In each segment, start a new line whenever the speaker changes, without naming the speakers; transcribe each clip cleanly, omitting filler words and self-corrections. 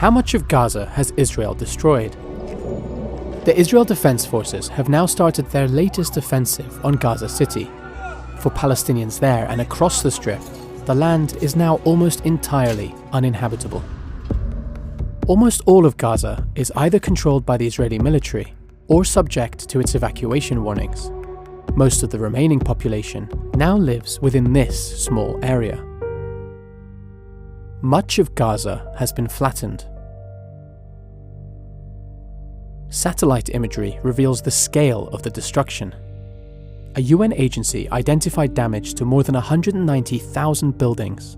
How much of Gaza has Israel destroyed? The Israel Defense Forces have now started their latest offensive on Gaza City. For Palestinians there and across the Strip, the land is now almost entirely uninhabitable. Almost all of Gaza is either controlled by the Israeli military or subject to its evacuation warnings. Most of the remaining population now lives within this small area. Much of Gaza has been flattened. Satellite imagery reveals the scale of the destruction. A UN agency identified damage to more than 190,000 buildings.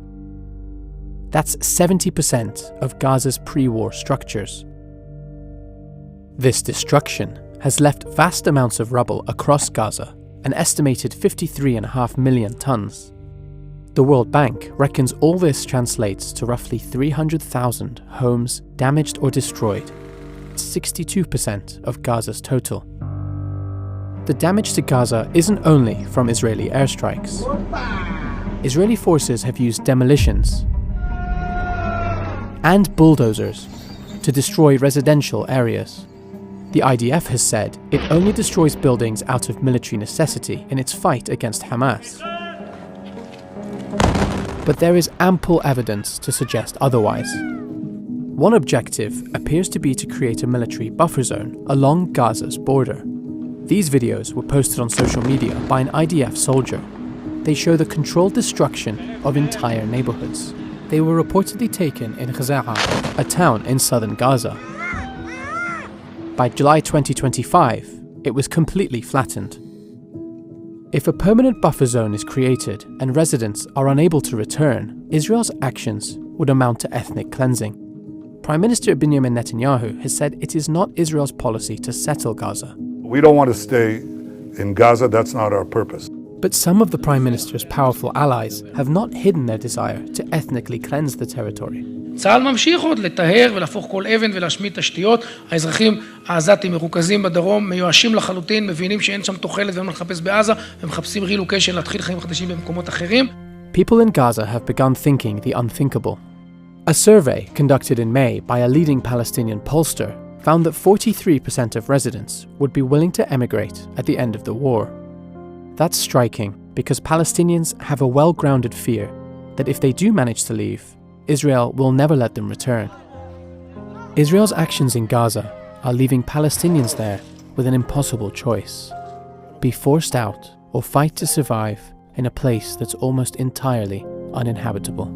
That's 70% of Gaza's pre-war structures. This destruction has left vast amounts of rubble across Gaza, an estimated 53.5 million tons. The World Bank reckons all this translates to roughly 300,000 homes damaged or destroyed, 62% of Gaza's total. The damage to Gaza isn't only from Israeli airstrikes. Israeli forces have used demolitions and bulldozers to destroy residential areas. The IDF has said it only destroys buildings out of military necessity in its fight against Hamas. But there is ample evidence to suggest otherwise. One objective appears to be to create a military buffer zone along Gaza's border. These videos were posted on social media by an IDF soldier. They show the controlled destruction of entire neighborhoods. They were reportedly taken in Gaza, a town in southern Gaza. By July 2025, it was completely flattened. If a permanent buffer zone is created and residents are unable to return, Israel's actions would amount to ethnic cleansing. Prime Minister Benjamin Netanyahu has said it is not Israel's policy to settle Gaza.
We don't want to stay in Gaza, that's not our purpose.
But some of the Prime Minister's powerful allies have not hidden their desire to ethnically cleanse the territory.
צה"ל ממשיך עוד לטהר ולהפוך כל אבן ולהשמיד תשתיות. האזרחים העזתים מרוכזים בדרום, מיואשים לחלוטין, מבינים שאין שם תוחלת ואין מה לחפש בעזה, ומחפשים רילוקיישן להתחיל חיים חדשים במקומות אחרים.
People in Gaza have begun thinking the unthinkable. A survey conducted in May by a leading Palestinian pollster found that 43% of residents would be willing to emigrate at the end of the war. That's striking because Palestinians have a well-grounded fear that if they do manage to leave, Israel will never let them return. Israel's actions in Gaza are leaving Palestinians there with an impossible choice: be forced out or fight to survive in a place that's almost entirely uninhabitable.